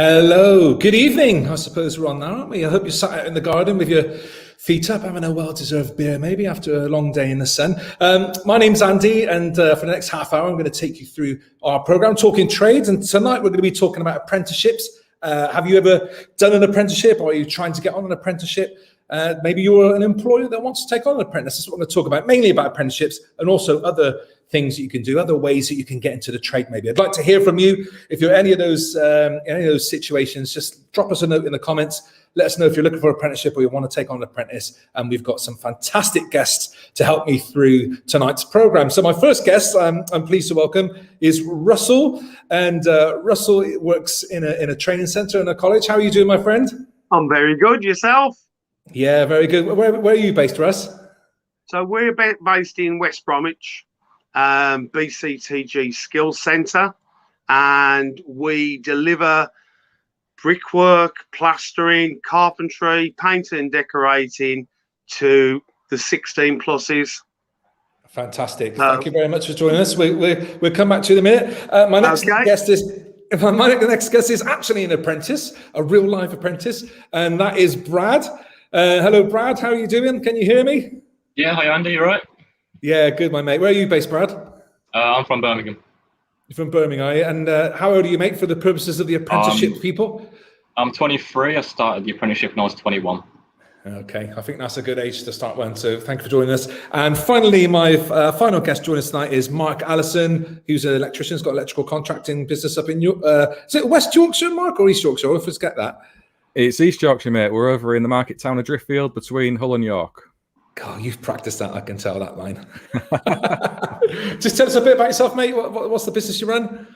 Hello, good evening. I suppose we're on now, aren't we? I hope you're sat out in the garden with your feet up, having a well-deserved beer, maybe after a long day in the sun. My name's Andy, and for the next half hour, I'm going to take you through our program, Talking Trades. And tonight, we're going to be talking about apprenticeships. Have you ever done an apprenticeship, or are you trying to get on an apprenticeship? Maybe you're an employer that wants to take on an apprentice. That's what we're going to talk about, mainly about apprenticeships and also other things that you can do, other ways that you can get into the trade. Maybe I'd like to hear from you. If you're any of those situations, just drop us a note in the comments. Let us know if you're looking for an apprenticeship or you want to take on an apprentice. And we've got some fantastic guests to help me through tonight's program. So my first guest, I'm pleased to welcome, is Russell. And Russell works in a training centre in a college. How are you doing, my friend? I'm very good. Yourself? Yeah, very good. Where are you based, Russ? So we're based in West Bromwich, BCTG Skills Centre, and we deliver brickwork, plastering, carpentry, painting and decorating to the 16 pluses. Fantastic. Thank you very much for joining us. We'll come back to you in a minute. My next guest is actually an apprentice, a real life apprentice, and that is Brad. Hello, Brad. How are you doing? Can you hear me? Yeah. Hi, Andy. You all right? Yeah, good, my mate. Where are you based, Brad? I'm from Birmingham. You're from Birmingham, are you? And how old are you, mate, for the purposes of the apprenticeship people? I'm 23. I started the apprenticeship when I was 21. Okay, I think that's a good age to start one. So thank you for joining us. And finally, my final guest joining us tonight is Mark Allison, who's an electrician. He's got electrical contracting business up in is it West Yorkshire, Mark, or East Yorkshire? I always forget that. It's East Yorkshire, mate. We're over in the market town of Driffield between Hull and York. God, you've practiced that. I can tell that line. Just tell us a bit about yourself, mate. What's the business you run?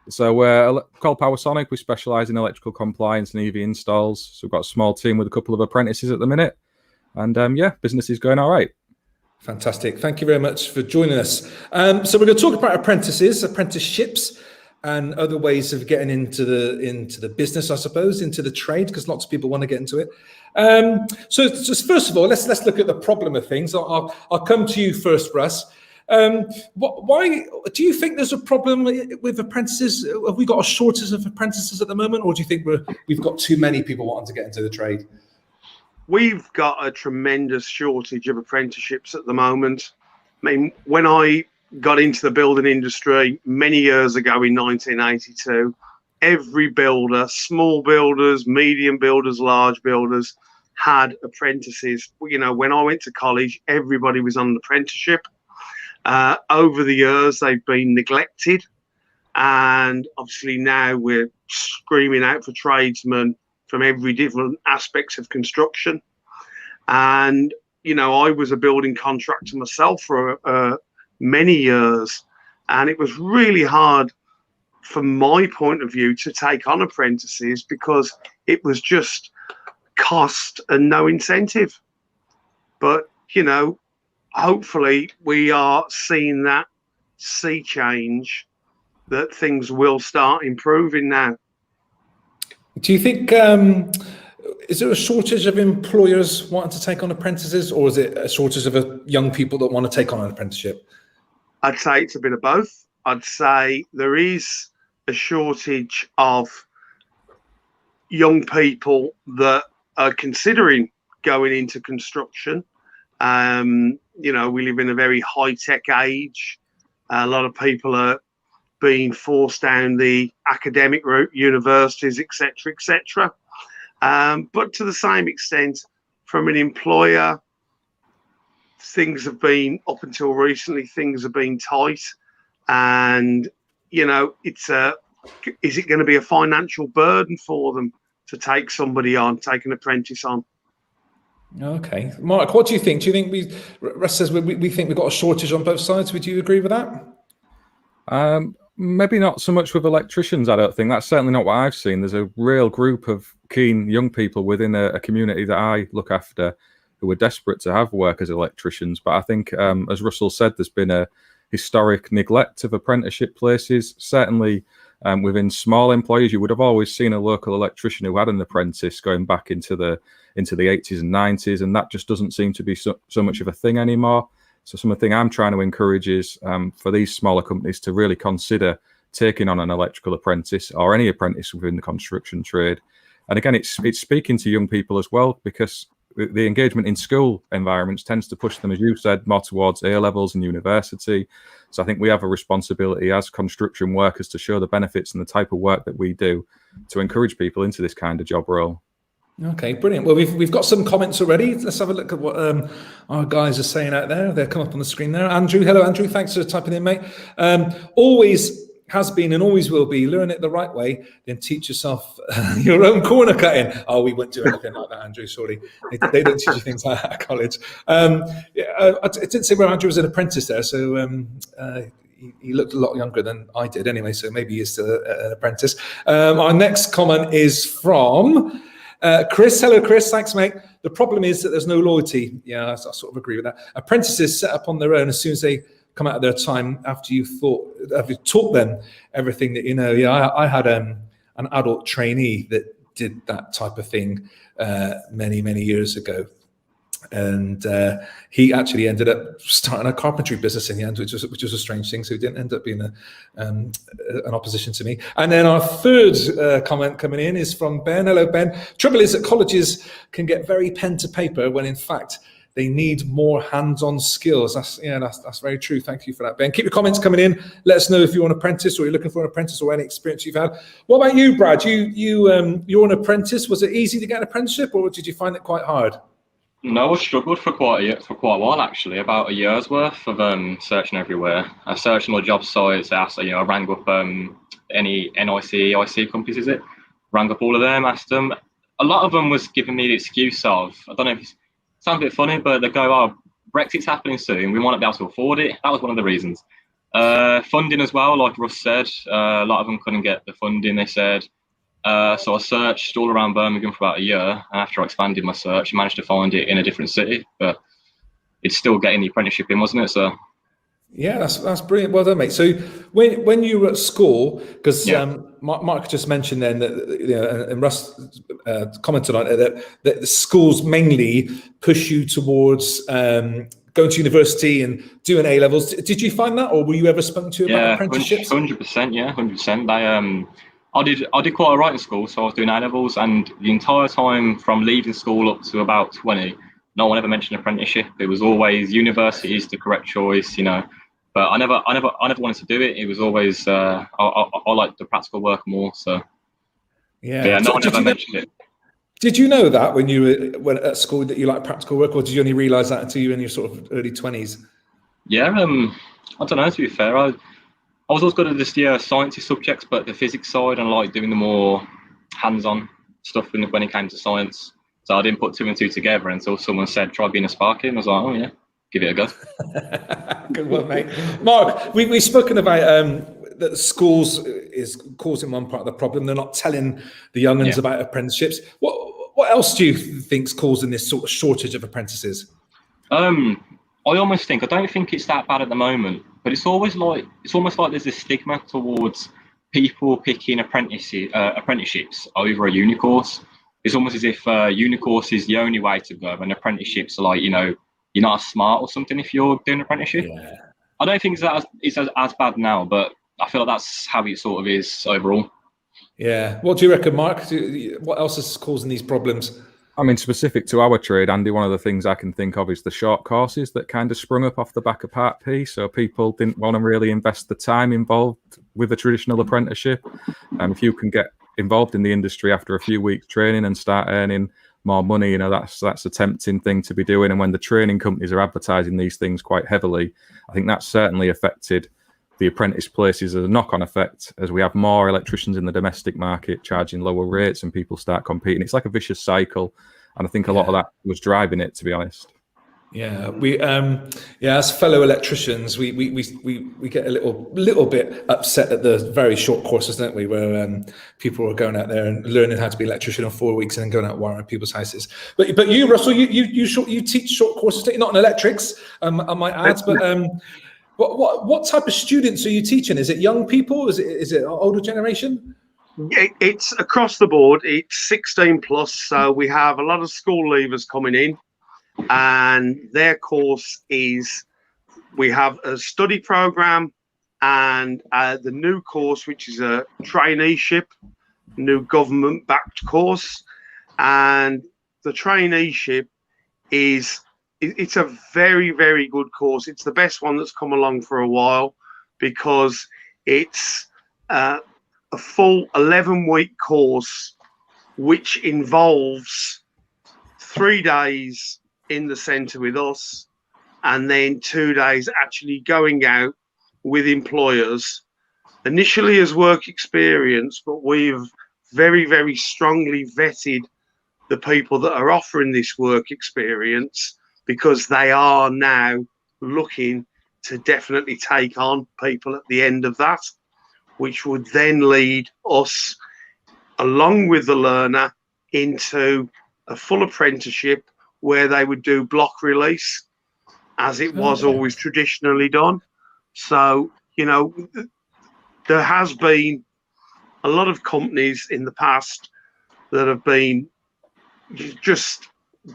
So we're called Powersonic. We specialise in electrical compliance and EV installs. So we've got a small team with a couple of apprentices at the minute. And business is going all right. Fantastic. Thank you very much for joining us. So we're going to talk about apprenticeships, and other ways of getting into the business, I suppose, into the trade, because lots of people want to get into it. So just first of all, let's look at the problem of things. I'll come to you first, Russ. Why do you think there's a problem with apprentices? Have we got a shortage of apprentices at the moment, or do you think we've got too many people wanting to get into the trade? We've got a tremendous shortage of apprenticeships at the moment. I mean, when I got into the building industry many years ago in 1982, every builder, small builders, medium builders, large builders, had apprentices. You know, when I went to college, everybody was on an apprenticeship. Over the years, they've been neglected, and obviously now we're screaming out for tradesmen from every different aspects of construction. And you know, I was a building contractor myself for many years, and it was really hard from my point of view to take on apprentices because it was just cost and no incentive. But you know, hopefully we are seeing that sea change, that things will start improving now. Do you think is there a shortage of employers wanting to take on apprentices, or is it a shortage of young people that want to take on an apprenticeship? I'd say it's a bit of both. I'd say there is a shortage of young people that are considering going into construction. You know, we live in a very high-tech age. A lot of people are being forced down the academic route, universities, etc., etc. But to the same extent, from an employer, things have been, up until recently, things have been tight. And, you know, is it going to be a financial burden for them to take somebody on, take an apprentice on? Okay. Mark, what do you think? Do you think Russ says we think we've got a shortage on both sides? Would you agree with that? Maybe not so much with electricians, I don't think. That's certainly not what I've seen. There's a real group of keen young people within a community that I look after who are desperate to have work as electricians. But I think, as Russell said, there's been a historic neglect of apprenticeship places. Certainly within small employers, you would have always seen a local electrician who had an apprentice going back into the 80s and 90s, and that just doesn't seem to be so much of a thing anymore. So something I'm trying to encourage is for these smaller companies to really consider taking on an electrical apprentice or any apprentice within the construction trade. And again, it's speaking to young people as well, because the engagement in school environments tends to push them, as you said, more towards A-levels and university. So I think we have a responsibility as construction workers to show the benefits and the type of work that we do to encourage people into this kind of job role. Okay, brilliant. Well, we've got some comments already. Let's have a look at what our guys are saying out there. They'll come up on the screen there. Andrew, hello, Andrew. Thanks for typing in, mate. Always has been and always will be, learn it the right way, then teach yourself your own corner cutting. Oh, we wouldn't do anything like that, Andrew, sorry. They don't teach you things like that at college. I didn't say where Andrew was an apprentice there, so he looked a lot younger than I did anyway, so maybe he's still an apprentice. Our next comment is from Chris. Hello, Chris. Thanks, mate. The problem is that there's no loyalty. Yeah, I sort of agree with that. Apprentices set up on their own as soon as they come out of their time after you've taught them everything that you know. Yeah, I had an adult trainee that did that type of thing many years ago, and he actually ended up starting a carpentry business in the end, which was a strange thing. So he didn't end up being an opposition to me. And then our third comment coming in is from Ben. Hello, Ben. Trouble is that colleges can get very pen to paper when in fact they need more hands-on skills. That's very true. Thank you for that, Ben. Keep your comments coming in. Let us know if you're an apprentice or you're looking for an apprentice or any experience you've had. What about you, Brad? You're an apprentice. Was it easy to get an apprenticeship, or did you find it quite hard? No, I struggled for quite a while actually. About a year's worth of searching everywhere. I searched on all job sites. I rang up any NIC, EIC companies. Is it? Rang up all of them. Asked them. A lot of them was giving me the excuse of, I don't know if it sounds a bit funny, but they go, "Oh, Brexit's happening soon. We might not be able to afford it." That was one of the reasons. Funding as well, like Russ said, a lot of them couldn't get the funding. They said. So I searched all around Birmingham for about a year, and after I expanded my search, I managed to find it in a different city, but it's still getting the apprenticeship in, wasn't it? So yeah, that's brilliant. Well done, mate. So when you were at school, because Mark just mentioned then that and Russ commented on it that the schools mainly push you towards going to university and doing A-levels. Did you find that, or were you ever spoken to about apprenticeships? 100%. Yeah, 100%. I did quite all right in school, so I was doing A-levels, and the entire time from leaving school up to about 20, no one ever mentioned apprenticeship. It was always university is the correct choice, But I never wanted to do it. It was always I like the practical work more. So yeah, no one ever mentioned it. Did you know that when you were at school that you like practical work, or did you only realise that until you were in your sort of early 20s? Yeah, I don't know. To be fair, I was always good at just sciencey subjects, but the physics side, and I like doing the more hands-on stuff when it came to science. So I didn't put two and two together until someone said, "Try being a sparky," and I was like, "Oh yeah, give it a go." Good one, mate. Mark, we've spoken about that schools is causing one part of the problem. They're not telling the young uns about apprenticeships. What else do you think's causing this sort of shortage of apprentices? I almost think, I don't think it's that bad at the moment, but it's almost like there's a stigma towards people picking apprenticeships over a uni course. It's almost as if uni course is the only way to go, and apprenticeships are like, you're not as smart or something if you're doing an apprenticeship. Yeah. I don't think it's as bad now, but I feel like that's how it sort of is overall. Yeah. What do you reckon, Mark? What else is causing these problems? I mean, specific to our trade, Andy, one of the things I can think of is the short courses that kind of sprung up off the back of Part P. So people didn't want to really invest the time involved with a traditional apprenticeship. If you can get involved in the industry after a few weeks training and start earning more money, that's a tempting thing to be doing. And when the training companies are advertising these things quite heavily, I think that's certainly affected the apprentice places as a knock-on effect, as we have more electricians in the domestic market charging lower rates and people start competing. It's like a vicious cycle, and I think a lot of that was driving it, to be honest. Yeah, we as fellow electricians, we get a little bit upset at the very short courses, don't we? Where people are going out there and learning how to be an electrician in 4 weeks and then going out wiring people's houses. But you, Russell, you teach short courses, not in electrics, I might add. But what type of students are you teaching? Is it young people? Is it older generation? It's across the board. It's 16 plus. So we have a lot of school leavers coming in. And their course is, we have a study program and the new course, which is a traineeship, new government-backed course. And the traineeship it's a very, very good course. It's the best one that's come along for a while, because it's a full 11-week course, which involves 3 days in the centre with us, and then 2 days actually going out with employers, initially as work experience, but we've very, very strongly vetted the people that are offering this work experience, because they are now looking to definitely take on people at the end of that, which would then lead us, along with the learner, into a full apprenticeship where they would do block release, as it was always traditionally done. So, you know, there has been a lot of companies in the past that have been just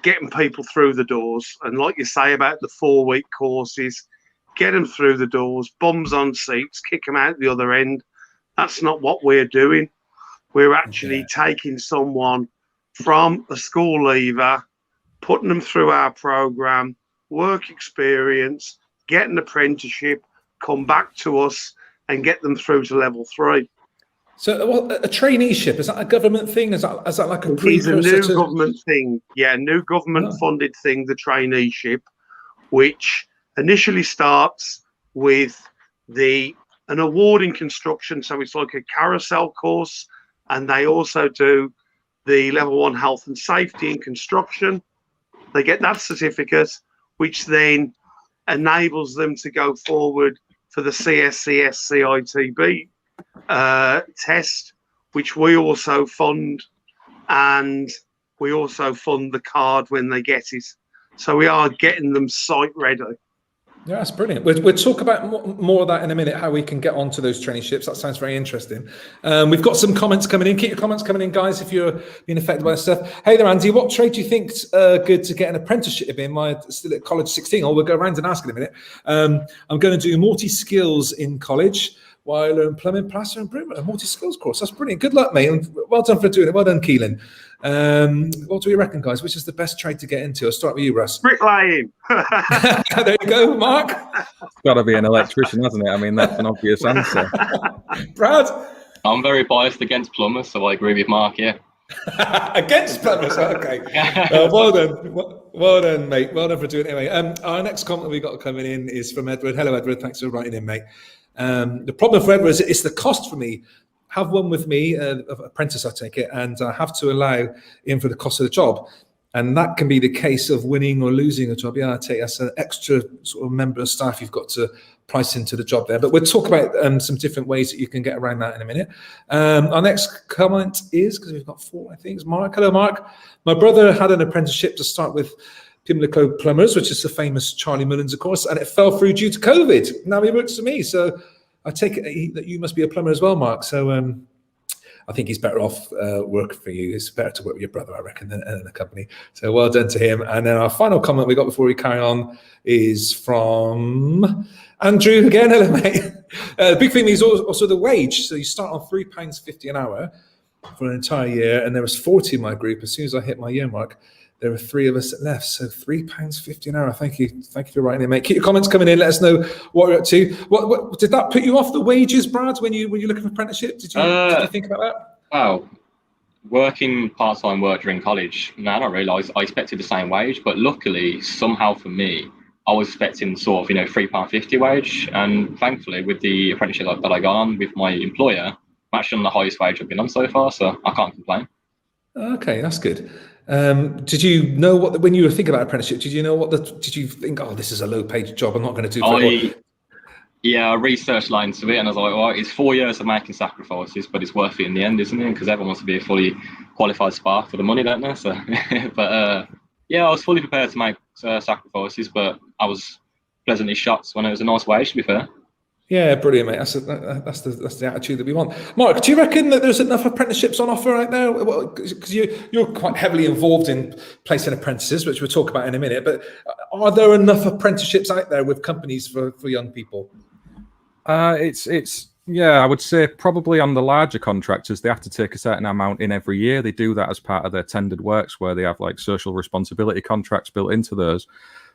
getting people through the doors. And like you say about the 4-week courses, get them through the doors, bums on seats, kick them out the other end. That's not what we're doing. We're actually taking someone from a school leaver, putting them through our program, work experience, get an apprenticeship, come back to us and get them through to level 3. So a traineeship, is that a government thing? Is that like a It's a precursor new government thing. Yeah, new government funded thing, the traineeship, which initially starts with an award in construction. So it's like a carousel course, and they also do the level 1 health and safety in construction. They get that certificate, which then enables them to go forward for the CSCS CITB test, which we also fund, and we also fund the card when they get it. So we are getting them site ready. Yeah, that's brilliant. We'll talk about more of that in a minute, how we can get onto those traineeships. That sounds very interesting. We've got some comments coming in. Keep your comments coming in, guys, if you're being affected by this stuff. Hey there, Andy. What trade do you think's good to get an apprenticeship in? I'm still at college 16. We'll go around and ask in a minute. I'm going to do multi-skills in college while I learn plumbing, plaster, and brick. A multi-skills course. That's brilliant. Good luck, mate. And well done for doing it. Well done, Keelan. What do we reckon, guys? Which is the best trade to get into? I'll start with you, Russ. Bricklaying. There you go, Mark. It's got to be an electrician, hasn't it? I mean, that's an obvious answer. Brad? I'm very biased against plumbers, so I agree with Mark here. Against plumbers, okay. Well done. Well done, mate. Well done for doing it anyway. Our next comment we got coming in is from Edward. Hello, Edward. Thanks for writing in, mate. The problem for Edward is it's the cost for me. Have one with me, apprentice, I take it, and I have to allow in for the cost of the job. And that can be the case of winning or losing a job. Yeah, I take that's an extra sort of member of staff you've got to price into the job there. But we'll talk about some different ways that you can get around that in a minute. Our next comment is, because we've got 4, I think, is Mark. Hello, Mark. My brother had an apprenticeship to start with Pimlico Plumbers, which is the famous Charlie Mullins, of course, and it fell through due to COVID. Now he works for me. So I take it that you must be a plumber as well, Mark. So I think he's better off working for you. It's better to work with your brother, I reckon, than the company. So well done to him. And then our final comment we got before we carry on is from Andrew again. Hello, mate. The big thing is also the wage. So you start on £3.50 an hour for an entire year, and there was 40 in my group. As soon as I hit my year mark, there were 3 of us that left. So £3.50 an hour. Thank you for writing in, mate. Keep your comments coming in. Let us know what we're up to. What did that put you off the wages, Brad, when you're looking for apprenticeship? Did you think about that? Wow. Working part-time work during college, no, not really. I expected the same wage, but luckily, somehow for me, I was expecting sort of, £3.50 wage. And thankfully, with the apprenticeship that I got on with my employer, I'm actually on the highest wage I've been on so far, so I can't complain. Okay, that's good. Did you know when you were thinking about apprenticeship, did you think, oh, this is a low-paid job, I'm not going to do Yeah, I researched into it and I was like, well, it's 4 years of making sacrifices, but it's worth it in the end, isn't it? Because everyone wants to be a fully qualified spark for the money, don't they? So, but yeah, I was fully prepared to make sacrifices, but I was pleasantly shocked when it was a nice wage, to be fair. Yeah, brilliant, mate. That's the attitude that we want. Mark, do you reckon that there's enough apprenticeships on offer right now? Because you're quite heavily involved in placing apprentices, which we'll talk about in a minute. But are there enough apprenticeships out there with companies for young people? It's yeah, I would say probably on the larger contractors, they have to take a certain amount in every year. They do that as part of their tendered works, where they have like social responsibility contracts built into those.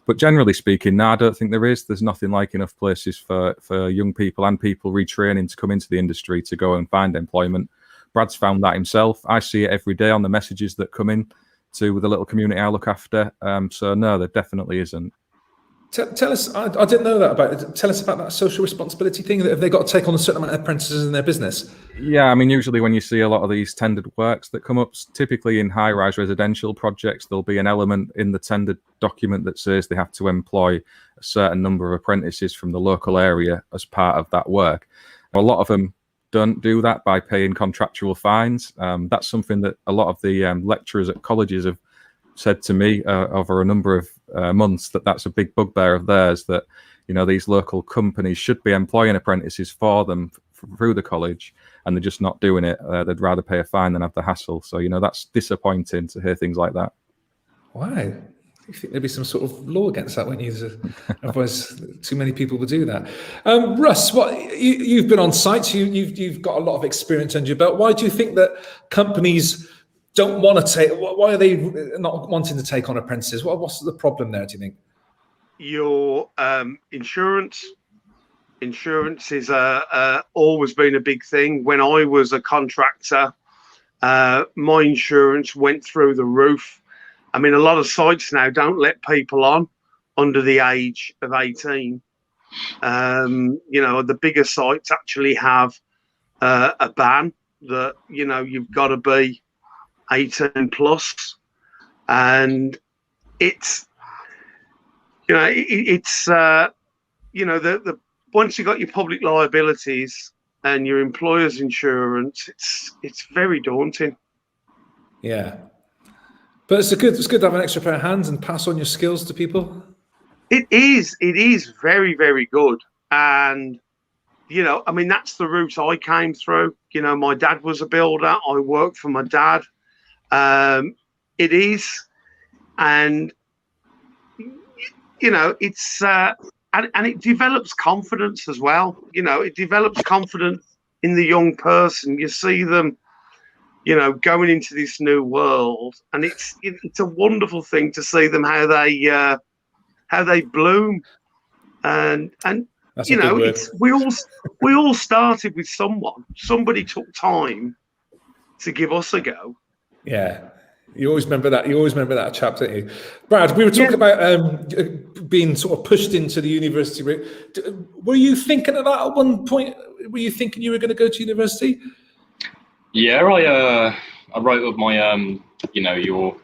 But generally speaking, no, I don't think there is. There's nothing like enough places for young people and people retraining to come into the industry to go and find employment. Brad's found that himself. I see it every day on the messages that come in to the little community I look after. So no, there definitely isn't. Tell us, I didn't know that about it. Tell us about that social responsibility thing. Have they got to take on a certain amount of apprentices in their business? Yeah, I mean, usually when you see a lot of these tendered works that come up, typically in high-rise residential projects, there'll be an element in the tendered document that says they have to employ a certain number of apprentices from the local area as part of that work. A lot of them don't do that by paying contractual fines. That's something that a lot of the lecturers at colleges have said to me over a number of months, that's a big bugbear of theirs, that these local companies should be employing apprentices for them through the college, and they're just not doing it. They'd rather pay a fine than have the hassle. So that's disappointing to hear things like that. Why? I think there'd be some sort of law against that, wouldn't you? Otherwise, too many people would do that. Russ, you've been on sites. You've got a lot of experience under your belt. Why do you think that companies don't want to take? Why are they not wanting to take on apprentices? What's the problem there, do you think? Your insurance is always been a big thing. When I was a contractor, my insurance went through the roof. I mean, a lot of sites now don't let people on under the age of 18. The bigger sites actually have a ban that you've got to be 18 plus, and it's the once you got your public liabilities and your employer's insurance, it's very daunting. Yeah, but it's good to have an extra pair of hands and pass on your skills to people. It is very, very good, and I mean, that's the route I came through. My dad was a builder. I worked for my dad. It is, and it's and it develops confidence as well. It develops confidence in the young person. You see them, going into this new world, and it's a wonderful thing to see them how they bloom, and we all started with someone. Somebody took time to give us a go. Yeah. You always remember that. You always remember that chap, don't you? Brad, we were talking about being sort of pushed into the university route. Were you thinking of that at one point? Were you thinking you were going to go to university? Yeah, I wrote up my your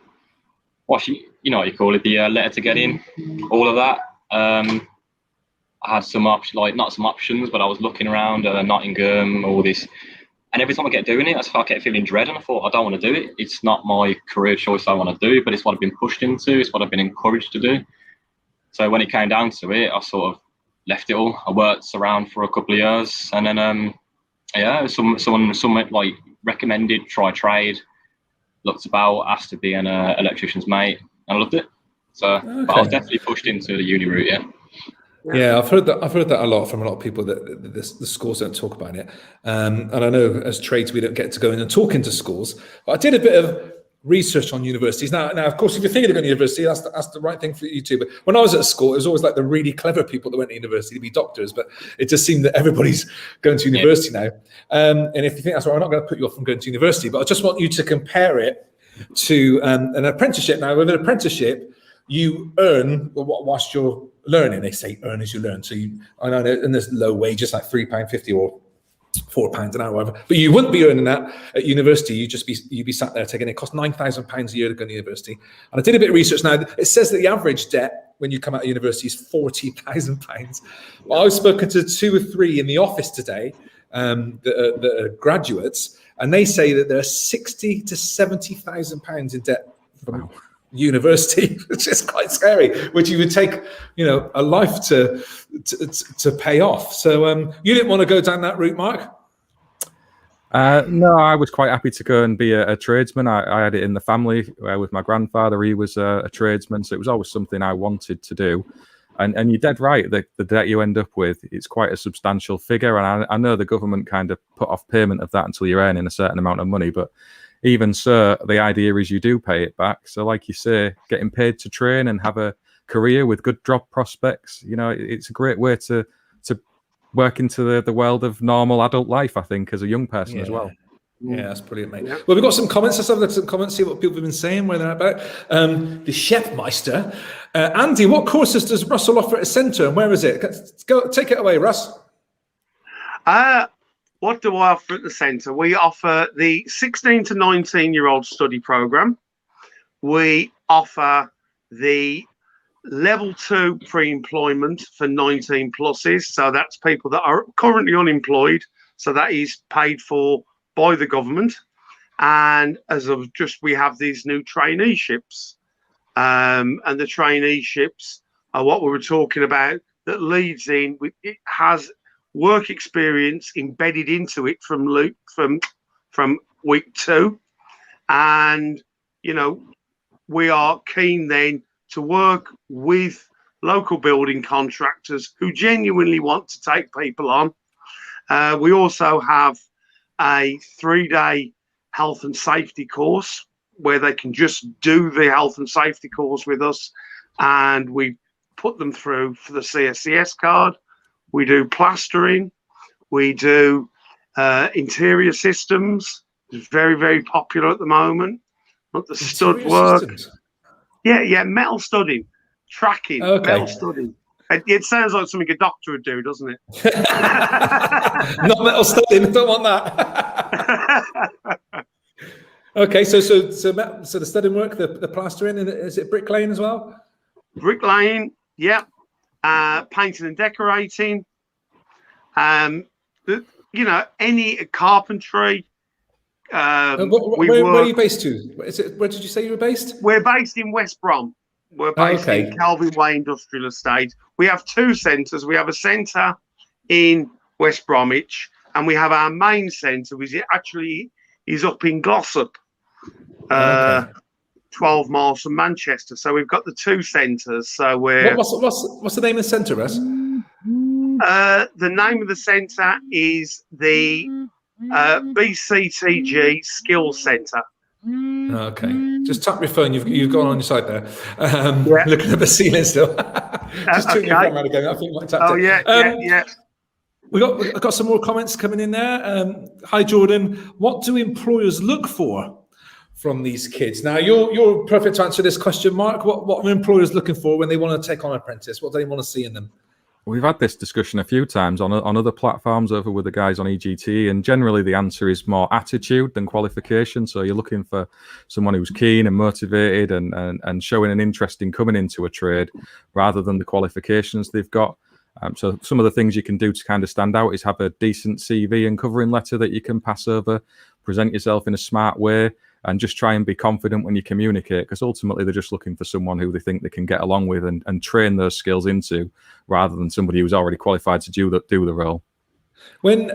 what you call it, the letter to get in, all of that. I had some not some options, but I was looking around Nottingham, all this. And every time I kept doing it, I kept feeling dread, and I thought, I don't want to do it. It's not my career choice I want to do, but it's what I've been pushed into. It's what I've been encouraged to do. So when it came down to it, I sort of left it all. I worked around for a couple of years, and then someone like recommended try trade. Looked about, asked to be an electrician's mate, and I loved it. So, okay. But I was definitely pushed into the uni route. Yeah. Yeah, I've heard that a lot from a lot of people, that the schools don't talk about it. And I know as trades we don't get to go in and talk into schools. But I did a bit of research on universities. Now, of course, if you're thinking of going to university, that's the right thing for you too. But when I was at school, it was always like the really clever people that went to university to be doctors. But it just seemed that everybody's going to university now. And if you think that's right, I'm not going to put you off from going to university. But I just want you to compare it to an apprenticeship. Now, with an apprenticeship, you earn whilst you're learning. They say earn as you learn. So I know, and there's low wages like £3.50 or £4 an hour, whatever. But you wouldn't be earning that at university. You'd be sat there taking it. Cost £9,000 a year to go to university. And I did a bit of research now. It says that the average debt when you come out of university is £40,000. Well, I've spoken to 2 or 3 in the office today that are graduates, and they say that there are £60,000 to £70,000 in debt from university, which is quite scary, which you would take a life to pay off. So you didn't want to go down that route, Mark? No, I was quite happy to go and be a tradesman. I had it in the family with my grandfather. He was a tradesman, so it was always something I wanted to do. And you're dead right. The debt you end up with, it's quite a substantial figure. And I know the government kind of put off payment of that until you're earning a certain amount of money. But even so, the idea is you do pay it back. So like you say, getting paid to train and have a career with good job prospects, it's a great way to work into the world of normal adult life, I think, as a young person as well. Yeah, that's brilliant, mate. Yeah. Well, we've got some comments. Let's have some comments, see what people have been saying, where they're about. The Chefmeister. Andy, what courses does Russell offer at a centre, and where is it? Go, take it away, Russ. What do I offer at the centre? We offer the 16 to 19-year-old study programme. We offer the level 2 pre-employment for 19 pluses. So that's people that are currently unemployed. So that is paid for by the government. And as of we have these new traineeships. And the traineeships are what we were talking about, that leads in, it has work experience embedded into it from week 2. And, we are keen then to work with local building contractors who genuinely want to take people on. We also have a 3-day health and safety course where they can just do the health and safety course with us, and we put them through for the CSCS card. We do plastering, we do interior systems. It's very, very popular at the moment. Not the stud work. Systems. Yeah, metal studding, tracking, metal studding. It sounds like something a doctor would do, doesn't it? Not metal studding. I don't want that. Okay, so the studding work, the plastering, and is it bricklaying as well? Bricklaying, yeah. Painting and decorating. Any carpentry. Where are you based to? Where did you say you were based? We're based in West Brom. We're based in Calvin Way Industrial Estate. We have 2 centres. We have a centre in West Bromwich, and we have our main centre, which actually is up in Glossop, 12 miles from Manchester. So we've got the 2 centres. So we're what's the name of the centre, Russ? The name of the centre is the BCTG Skills Centre. Okay, just tap your phone. You've gone on your side there. Looking at the ceiling still. Just turn your phone around again. I think you might tap it. Yeah. I've got some more comments coming in there. Hi, Jordan. What do employers look for from these kids? Now, you're perfect to answer this question, Mark. What are employers looking for when they want to take on an apprentice? What do they want to see in them? We've had this discussion a few times on other platforms over with the guys on EGT, and generally the answer is more attitude than qualification. So you're looking for someone who's keen and motivated and showing an interest in coming into a trade rather than the qualifications they've got. So some of the things you can do to kind of stand out is have a decent CV and covering letter that you can pass over, present yourself in a smart way, and just try and be confident when you communicate, because ultimately they're just looking for someone who they think they can get along with and train those skills into, rather than somebody who's already qualified to do the role. When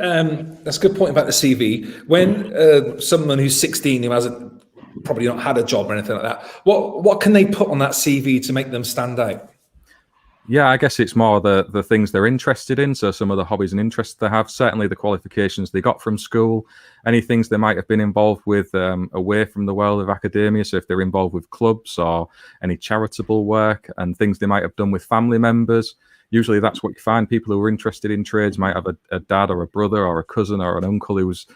that's a good point about the CV. When someone who's 16 who hasn't probably not had a job or anything like that, what can they put on that CV to make them stand out? Yeah, I guess it's more the things they're interested in. So some of the hobbies and interests they have, certainly the qualifications they got from school, any things they might have been involved with away from the world of academia. So if they're involved with clubs or any charitable work, and things they might have done with family members. Usually that's what you find. People who are interested in trades might have a dad or a brother or a cousin or an uncle who's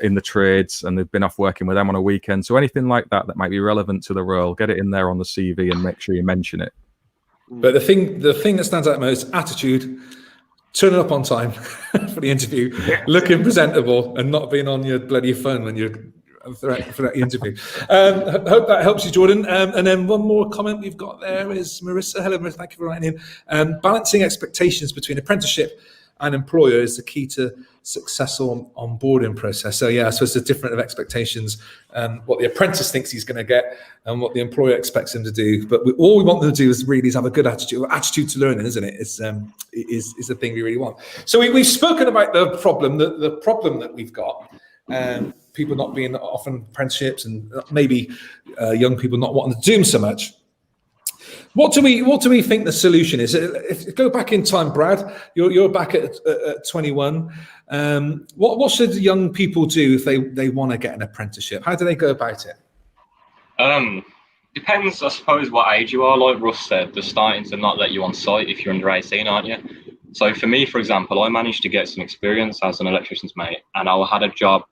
in the trades, and they've been off working with them on a weekend. So anything like that might be relevant to the role, get it in there on the CV and make sure you mention it. But the thing that stands out most, attitude, turning up on time for the interview, looking presentable, and not being on your bloody phone when you're for that interview. Hope that helps you, Jordan. And then one more comment we've got there is Marissa. Hello, Marissa. Thank you for writing in. Balancing expectations between apprenticeship and employer is the key to successful onboarding process. So yeah, I suppose there's different of expectations, what the apprentice thinks he's going to get and what the employer expects him to do. But all we want them to do is really have a good attitude to learning, isn't it? It's is the thing we really want. So we've spoken about the problem that we've got. People not being often apprenticeships, and maybe young people not wanting to do them so much. What do we think the solution is? If go back in time, Brad, you're back at 21. What should young people do if they want to get an apprenticeship? How do they go about it? Depends, I suppose, what age you are. Like Russ said, they're starting to not let you on site if you're under 18, aren't you? So for me, for example, I managed to get some experience as an electrician's mate, and I had a job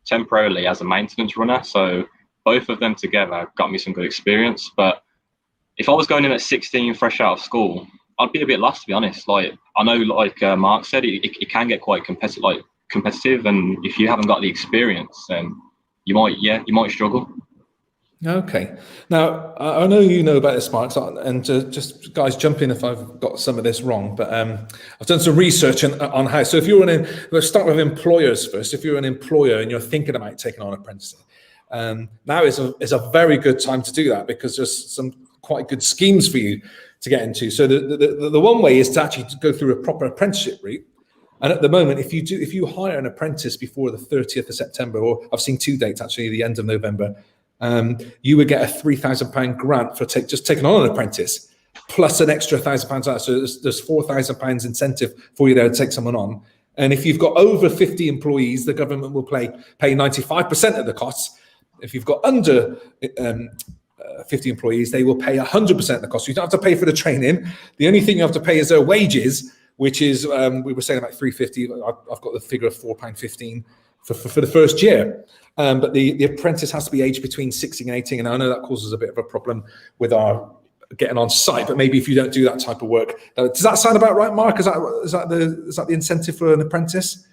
temporarily as a maintenance runner. So both of them together got me some good experience. But if I was going in at 16, fresh out of school, I'd be a bit lost, to be honest. Like, I know, like Mark said, it can get quite competitive, and if you haven't got the experience, then you might struggle. Okay. Now, I know you know about this, Mark, and just guys, jump in if I've got some of this wrong, but I've done some research on how. So if let's start with employers first. If you're an employer and you're thinking about taking on apprentices, now is a very good time to do that, because there's some quite good schemes for you to get into. So the one way is to actually go through a proper apprenticeship route. And at the moment, if you hire an apprentice before the 30th of September, or I've seen 2 dates actually, the end of November, you would get a £3,000 grant for just taking on an apprentice, plus an extra £1,000. So there's £4,000 incentive for you there to take someone on. And if you've got over 50 employees, the government will pay 95% of the costs. If you've got under 50 employees, they will pay 100% of the cost. You don't have to pay for the training. The only thing you have to pay is their wages, which is we were saying about £3.50. I've got the figure of £4.15 for the first year. But the apprentice has to be aged between 16 and 18, and I know that causes a bit of a problem with our getting on site. But maybe if you don't do that type of work, does that sound about right, Mark? Is that the incentive for an apprentice?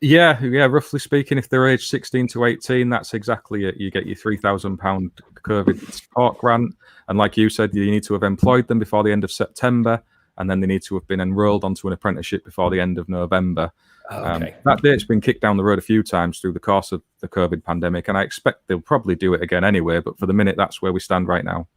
Yeah. Roughly speaking, if they're aged 16 to 18, that's exactly it. You get your £3,000 COVID support grant, and like you said, you need to have employed them before the end of September, and then they need to have been enrolled onto an apprenticeship before the end of November. Okay. That date's been kicked down the road a few times through the course of the COVID pandemic, and I expect they'll probably do it again anyway, but for the minute, that's where we stand right now.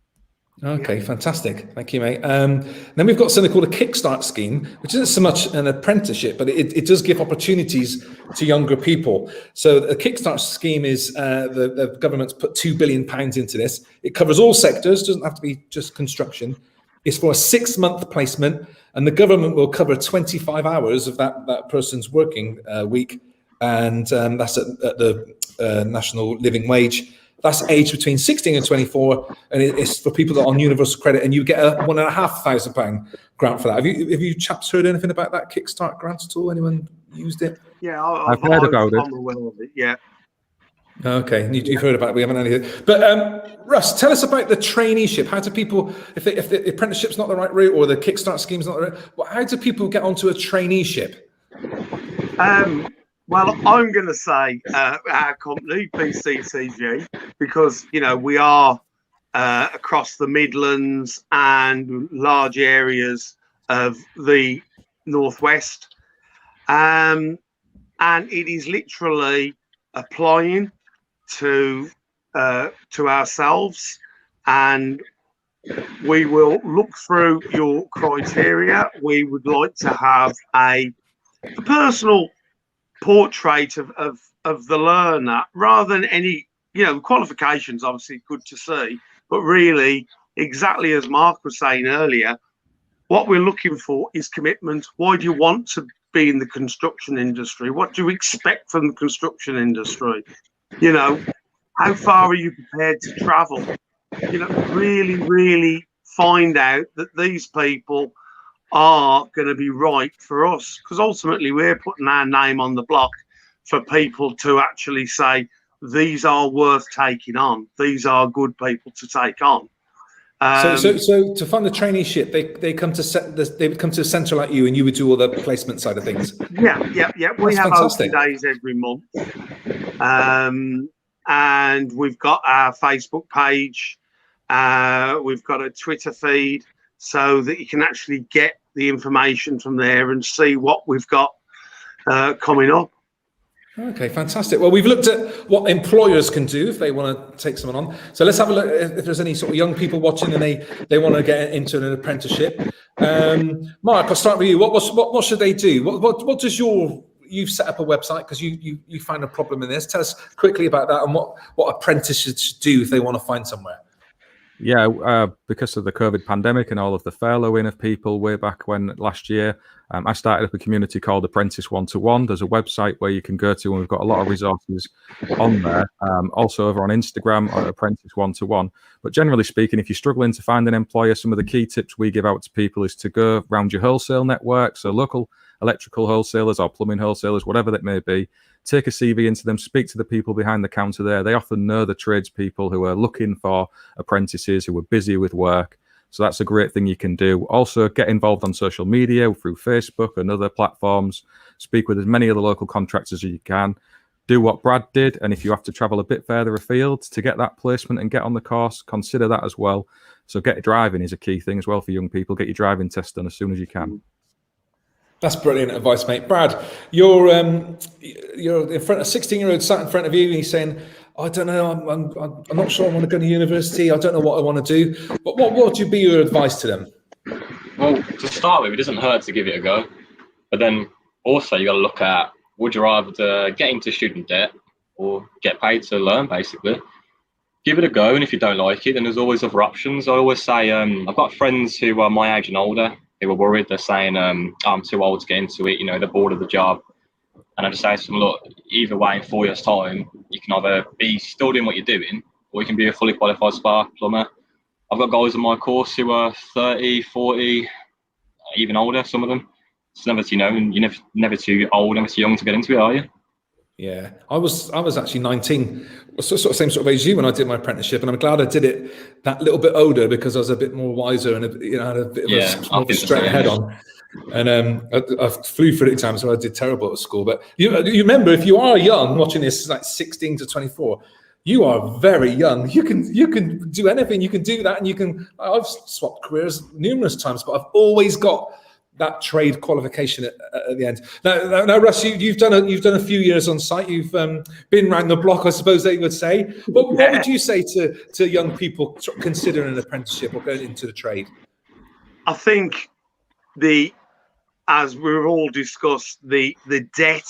Okay, fantastic. Thank you, mate. Then we've got something called a Kickstart scheme, which isn't so much an apprenticeship, but it does give opportunities to younger people. So the Kickstart scheme is the government's put £2 billion into this. It covers all sectors, doesn't have to be just construction. It's for a 6-month placement, and the government will cover 25 hours of that person's working week, and that's at the national living wage. That's aged between 16 and 24, and it's for people that are on universal credit, and you get a £1,500 grant for that. Have you chaps heard anything about that Kickstart grant at all? Anyone used it? Yeah, I've heard about it. I'm aware of it. Yeah. Okay, you've heard about it. We haven't anything. But Russ, tell us about the traineeship. How do people, if the apprenticeship's not the right route, or the Kickstart scheme's not the right, how do people get onto a traineeship? Well, I'm going to say our company, PCCG, because, we are across the Midlands and large areas of the Northwest. And it is literally applying to ourselves, and we will look through your criteria. We would like to have a personal portrait of the learner, rather than any qualifications. Obviously good to see, but really, exactly as Mark was saying earlier, what we're looking for is commitment. Why do you want to be in the construction industry? What do you expect from the construction industry? How far are you prepared to travel? Really find out that these people are going to be right for us, because ultimately we're putting our name on the block for people to actually say these are worth taking on, these are good people to take on. So to fund the traineeship, they come to a centre like you, and you would do all the placement side of things. Yeah. We have fantastic. open days every month, and we've got our Facebook page, we've got a Twitter feed, so that you can actually get the information from there and see what we've got coming up. Okay, fantastic. Well, we've looked at what employers can do if they want to take someone on. So let's have a look if there's any sort of young people watching and they want to get into an apprenticeship. Mark, I'll start with you. What should they do? What does you've set up a website because you found a problem in this. Tell us quickly about that and what apprentices should do if they want to find somewhere. Yeah, because of the COVID pandemic and all of the furloughing of people way back when last year, I started up a community called Apprentice 1-to-1. There's a website where you can go to, and we've got a lot of resources on there. Also over on Instagram, Apprentice 1-to-1. But generally speaking, if you're struggling to find an employer, some of the key tips we give out to people is to go around your wholesale network, so local electrical wholesalers or plumbing wholesalers, whatever that may be. Take a CV into them, speak to the people behind the counter there. They often know the tradespeople who are looking for apprentices, who are busy with work. So that's a great thing you can do. Also, get involved on social media through Facebook and other platforms. Speak with as many of the local contractors as you can. Do what Brad did, and if you have to travel a bit further afield to get that placement and get on the course, consider that as well. So get driving is a key thing as well for young people. Get your driving test done as soon as you can. That's brilliant advice, mate. Brad, you're in front of a 16-year-old sat in front of you, and he's saying, "I don't know. I'm not sure I want to go to university. I don't know what I want to do." But what would be your advice to them? Well, to start with, it doesn't hurt to give it a go. But then also you got to look at, would you rather get into student debt or get paid to learn, basically? Give it a go, and if you don't like it, then there's always other options. I always say, I've got friends who are my age and older. They were worried. They're saying, I'm too old to get into it. They're bored of the job. And I just say to them, look, either way, in 4 years' time, you can either be still doing what you're doing, or you can be a fully qualified spark plumber. I've got guys on my course who are 30, 40, even older, some of them. It's never, you're never too old, never too young to get into it, are you? Yeah, I was actually 19, sort of same sort of age as you when I did my apprenticeship, and I'm glad I did it that little bit older because I was a bit more wiser and had a bit of a straight head on. And I flew through the exams, so I did terrible at school. But you remember, if you are young watching this, like 16 to 24, you are very young. You can do anything. You can do that, and I've swapped careers numerous times, but I've always got that trade qualification at the end. Now, Russ, you've done a few years on site. You've been around the block, I suppose they would say. But what would you say to young people considering an apprenticeship or going into the trade? I think as we've all discussed, the debt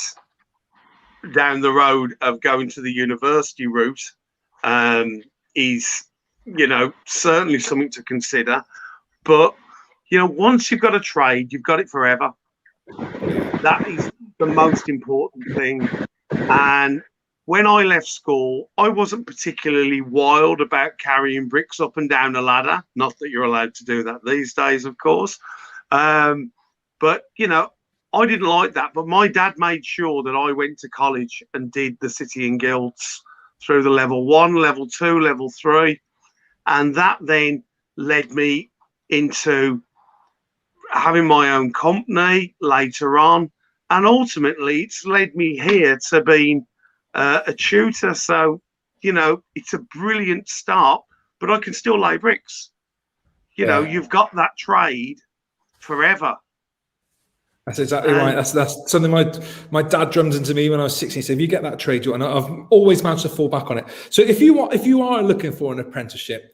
down the road of going to the university route is, certainly something to consider. But once you've got a trade, you've got it forever. That is the most important thing. And when I left school, I wasn't particularly wild about carrying bricks up and down a ladder. Not that you're allowed to do that these days, of course. But, I didn't like that. But my dad made sure that I went to college and did the City and Guilds through the level 1, level 2, level 3. And that then led me into having my own company later on, and ultimately it's led me here to being a tutor. So it's a brilliant start, but I can still lay bricks. You've got that trade forever. That's exactly right. That's something my dad drummed into me when I was 16. He said, if you get that trade, and I've always managed to fall back on it. So if you are looking for an apprenticeship,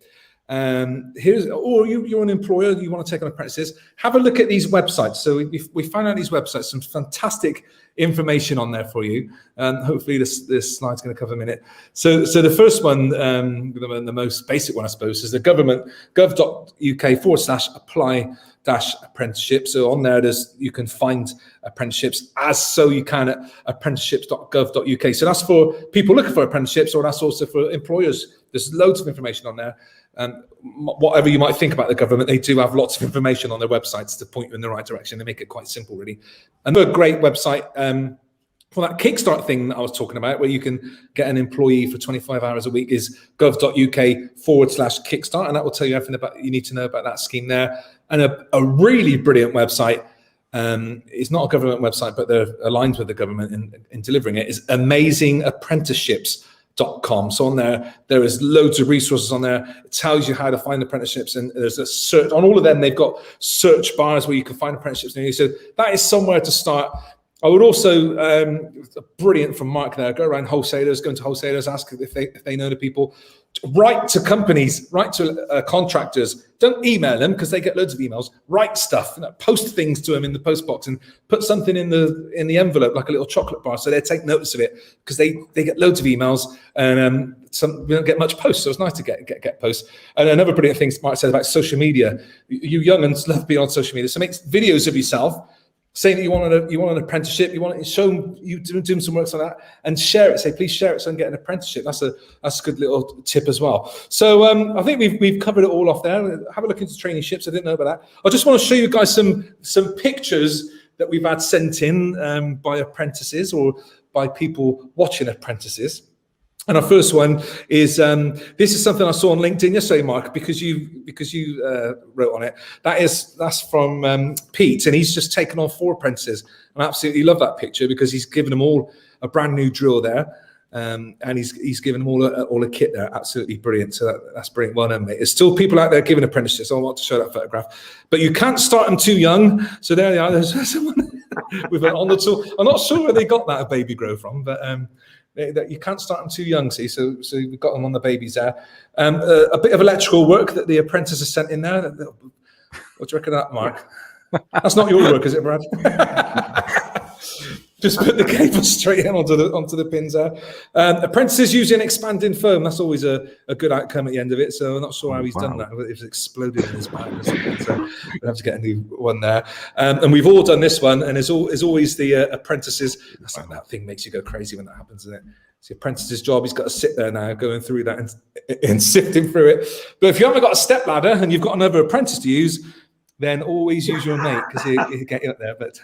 you're an employer, you want to take on apprentices, have a look at these websites. So we found out these websites, some fantastic information on there for you. Hopefully this slide's going to cover a minute. So the first one, the most basic one, I suppose, is the government gov.uk/apply-apprenticeship. So on there, you can find apprenticeships you can at apprenticeships.gov.uk. So that's for people looking for apprenticeships, or that's also for employers. There's loads of information on there. And whatever you might think about the government, they do have lots of information on their websites to point you in the right direction. They make it quite simple, really. Another great website for that Kickstart thing that I was talking about, where you can get an employee for 25 hours a week, is gov.uk/Kickstart. And that will tell you everything you need to know about that scheme there. And a really brilliant website, it's not a government website, but they're aligned with the government in delivering it, is AmazingApprenticeships.com. So on there is loads of resources on there. It tells you how to find apprenticeships, and there's a search on all of them. They've got search bars where you can find apprenticeships near you. So that is somewhere to start. I would also, brilliant from Mark there, go around wholesalers, go into wholesalers, ask if they know the people. Write to companies, write to contractors. Don't email them because they get loads of emails. Write stuff, post things to them in the post box, and put something in the envelope like a little chocolate bar, so they take notice of it because they get loads of emails and we don't get much posts, so it's nice to get posts. And another brilliant thing Mark said about social media. You young uns love being on social media, so make videos of yourself, saying that you want an apprenticeship, you want to show you doing some work like that, and share it. Say, please share it so I can get an apprenticeship. That's a good little tip as well. So I think we've covered it all off there. Have a look into traineeships. I didn't know about that. I just want to show you guys some pictures that we've had sent in by apprentices or by people watching apprentices. And our first one is this is something I saw on LinkedIn yesterday, Mark, because you wrote on it. That's from Pete, and he's just taken on 4 apprentices. I absolutely love that picture because he's given them all a brand new drill there, and he's given them all a kit there. Absolutely brilliant. So that's brilliant. Well done, mate. There's still people out there giving apprenticeships. I want to show that photograph, but you can't start them too young. So there they are. There's someone with an on the tool. I'm not sure where they got that baby grow from, but. That you can't start them too young, see, so we've got them on the babies there. A bit of electrical work that the apprentice has sent in there. What do you reckon of that, Mark? That's not your work, is it, Brad? Just put the cable straight in onto the pins there. Apprentices using expanding foam. That's always a good outcome at the end of it. So I'm not sure how he's done that. It's exploded in his bag or something. So we'll have to get a new one there. And we've all done this one. And there's always the apprentices. That's like that thing makes you go crazy when that happens, isn't it? It's the apprentice's job. He's got to sit there now going through that and sifting through it. But if you haven't got a step ladder and you've got another apprentice to use, then always use your mate because he'll get you up there. But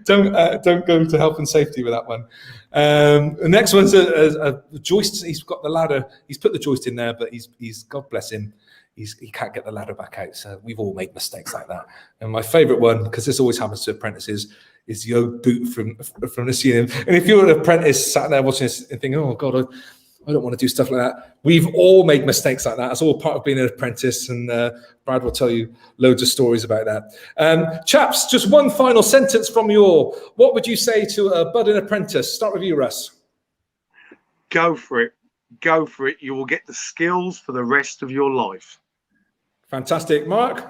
don't go to health and safety with that one. The next one's a joist. He's got the ladder. He's put the joist in there, but he's God bless him. He can't get the ladder back out. So we've all made mistakes like that. And my favourite one, because this always happens to apprentices, is the old boot from the ceiling. And if you're an apprentice sat there watching this and thinking, oh God, I don't want to do stuff like that. We've all made mistakes like that. It's all part of being an apprentice, and Brad will tell you loads of stories about that. Chaps, just one final sentence from you all. What would you say to a budding apprentice? Start with you, Russ. Go for it. Go for it. You will get the skills for the rest of your life. Fantastic. Mark?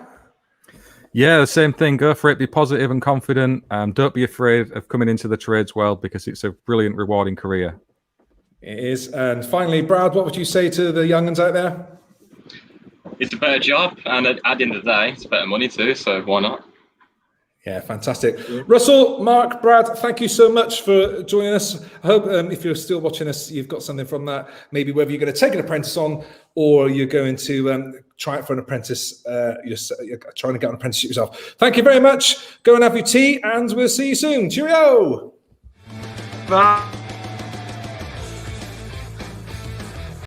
Yeah, the same thing. Go for it. Be positive and confident. Don't be afraid of coming into the trades world because it's a brilliant, rewarding career. It is. And finally, Brad, what would you say to the young uns out there? It's a better job, and at the end of the day, it's better money too, so why not? Yeah, fantastic. Russell, Mark, Brad, thank you so much for joining us. I hope if you're still watching us, you've got something from that. Maybe whether you're going to take an apprentice on or you're going to try it for an apprentice, you're trying to get an apprenticeship yourself. Thank you very much. Go and have your tea, and we'll see you soon. Cheerio. Bye.